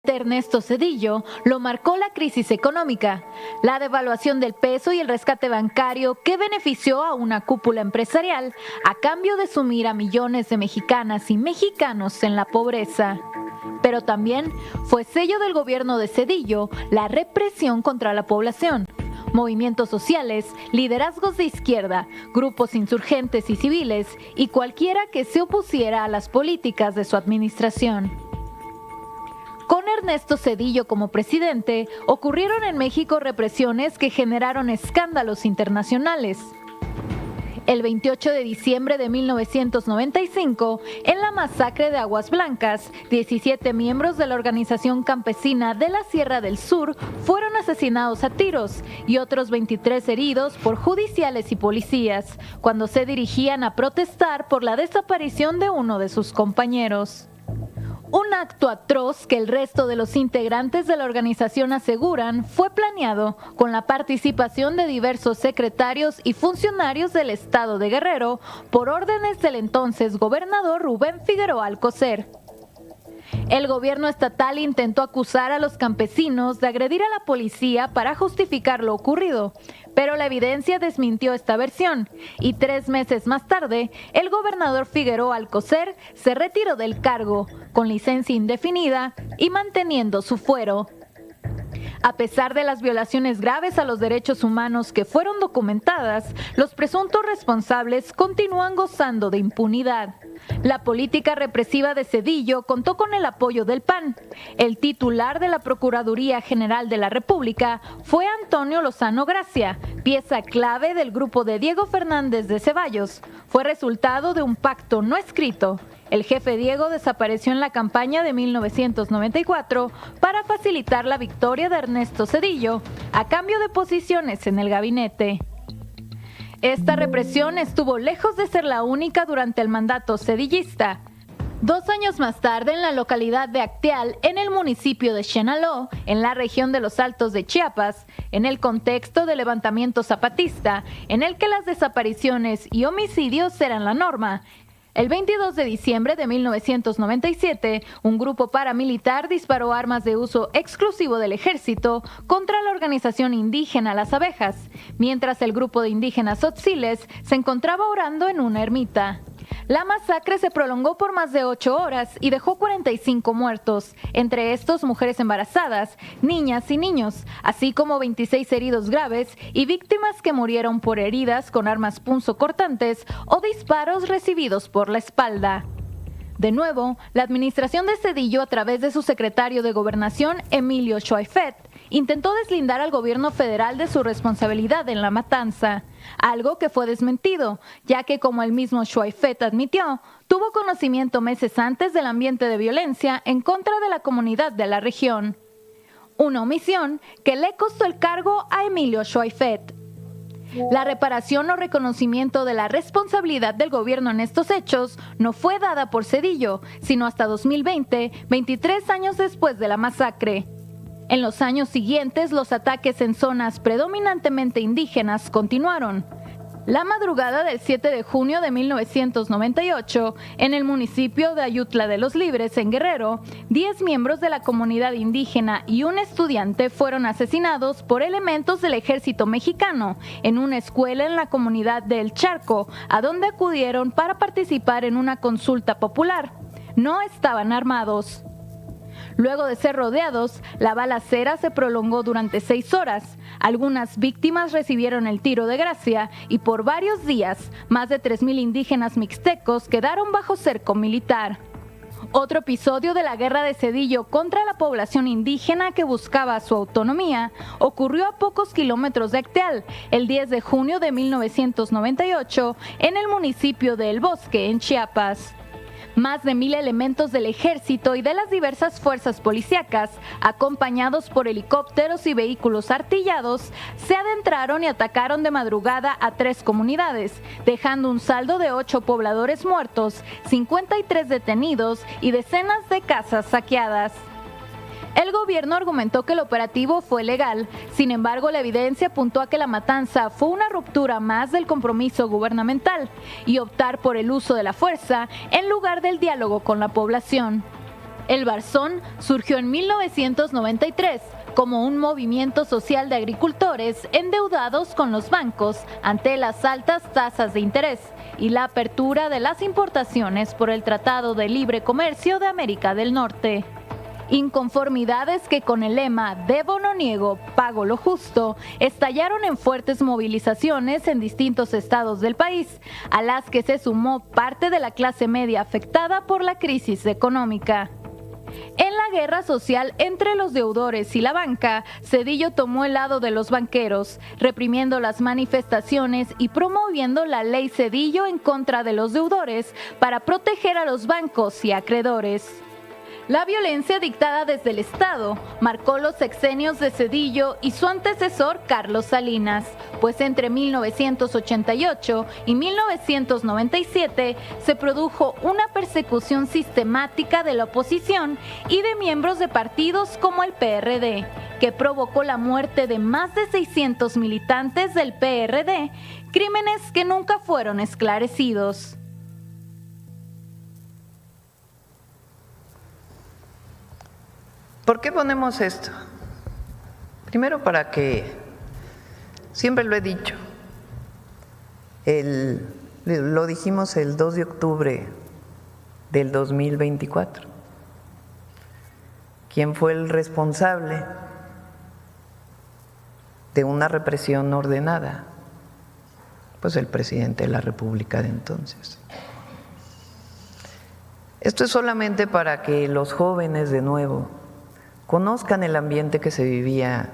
Ernesto Zedillo lo marcó la crisis económica, la devaluación del peso y el rescate bancario que benefició a una cúpula empresarial a cambio de sumir a millones de mexicanas y mexicanos en la pobreza. Pero también fue sello del gobierno de Zedillo la represión contra la población. Movimientos sociales, liderazgos de izquierda, grupos insurgentes y civiles y cualquiera que se opusiera a las políticas de su administración. Con Ernesto Zedillo como presidente, ocurrieron en México represiones que generaron escándalos internacionales. El 28 de diciembre de 1995, en la masacre de Aguas Blancas, 17 miembros de la organización campesina de la Sierra del Sur fueron asesinados a tiros y otros 23 heridos por judiciales y policías, cuando se dirigían a protestar por la desaparición de uno de sus compañeros. Un acto atroz que el resto de los integrantes de la organización aseguran fue planeado con la participación de diversos secretarios y funcionarios del estado de Guerrero por órdenes del entonces gobernador Rubén Figueroa Alcocer. El gobierno estatal intentó acusar a los campesinos de agredir a la policía para justificar lo ocurrido, pero la evidencia desmintió esta versión y 3 meses más tarde, el gobernador Figueroa Alcocer se retiró del cargo, con licencia indefinida y manteniendo su fuero. A pesar de las violaciones graves a los derechos humanos que fueron documentadas, los presuntos responsables continúan gozando de impunidad. La política represiva de Zedillo contó con el apoyo del PAN. El titular de la Procuraduría General de la República fue Antonio Lozano Gracia, pieza clave del grupo de Diego Fernández de Ceballos. Fue resultado de un pacto no escrito. El jefe Diego desapareció en la campaña de 1994 para facilitar la victoria de Ernesto Zedillo, a cambio de posiciones en el gabinete. Esta represión estuvo lejos de ser la única durante el mandato zedillista. 2 años más tarde, en la localidad de Acteal, en el municipio de Chenaló, en la región de los Altos de Chiapas, en el contexto del levantamiento zapatista, en el que las desapariciones y homicidios eran la norma, el 22 de diciembre de 1997, un grupo paramilitar disparó armas de uso exclusivo del ejército contra la organización indígena Las Abejas, mientras el grupo de indígenas tzotziles se encontraba orando en una ermita. La masacre se prolongó por más de 8 horas y dejó 45 muertos, entre estos mujeres embarazadas, niñas y niños, así como 26 heridos graves y víctimas que murieron por heridas con armas punzocortantes o disparos recibidos por la espalda. De nuevo, la administración de Zedillo, a través de su secretario de Gobernación, Emilio Choaifet, intentó deslindar al gobierno federal de su responsabilidad en la matanza, algo que fue desmentido, ya que, como el mismo Choaifet admitió, tuvo conocimiento meses antes del ambiente de violencia en contra de la comunidad de la región. Una omisión que le costó el cargo a Emilio Choaifet. La reparación o reconocimiento de la responsabilidad del gobierno en estos hechos no fue dada por Zedillo, sino hasta 2020, 23 años después de la masacre. En los años siguientes, los ataques en zonas predominantemente indígenas continuaron. La madrugada del 7 de junio de 1998, en el municipio de Ayutla de los Libres, en Guerrero, 10 miembros de la comunidad indígena y un estudiante fueron asesinados por elementos del ejército mexicano en una escuela en la comunidad de El Charco, a donde acudieron para participar en una consulta popular. No estaban armados. Luego de ser rodeados, la balacera se prolongó durante 6 horas. Algunas víctimas recibieron el tiro de gracia y por varios días, más de 3,000 indígenas mixtecos quedaron bajo cerco militar. Otro episodio de la guerra de Zedillo contra la población indígena que buscaba su autonomía ocurrió a pocos kilómetros de Acteal, el 10 de junio de 1998, en el municipio de El Bosque, en Chiapas. Más de 1,000 elementos del ejército y de las diversas fuerzas policíacas, acompañados por helicópteros y vehículos artillados, se adentraron y atacaron de madrugada a 3 comunidades, dejando un saldo de 8 pobladores muertos, 53 detenidos y decenas de casas saqueadas. El gobierno argumentó que el operativo fue legal, sin embargo la evidencia apuntó a que la matanza fue una ruptura más del compromiso gubernamental y optar por el uso de la fuerza en lugar del diálogo con la población. El Barzón surgió en 1993 como un movimiento social de agricultores endeudados con los bancos ante las altas tasas de interés y la apertura de las importaciones por el Tratado de Libre Comercio de América del Norte. Inconformidades que con el lema "Debo no niego, pago lo justo" estallaron en fuertes movilizaciones en distintos estados del país, a las que se sumó parte de la clase media afectada por la crisis económica. En la guerra social entre los deudores y la banca, Zedillo tomó el lado de los banqueros, reprimiendo las manifestaciones y promoviendo la ley Zedillo en contra de los deudores para proteger a los bancos y acreedores. La violencia dictada desde el Estado marcó los sexenios de Zedillo y su antecesor Carlos Salinas, pues entre 1988 y 1997 se produjo una persecución sistemática de la oposición y de miembros de partidos como el PRD, que provocó la muerte de más de 600 militantes del PRD, crímenes que nunca fueron esclarecidos. ¿Por qué ponemos esto? Primero para que, siempre lo he dicho, lo dijimos el 2 de octubre del 2024. ¿Quién fue el responsable de una represión ordenada? Pues el presidente de la República de entonces. Esto es solamente para que los jóvenes de nuevo conozcan el ambiente que se vivía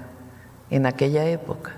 en aquella época.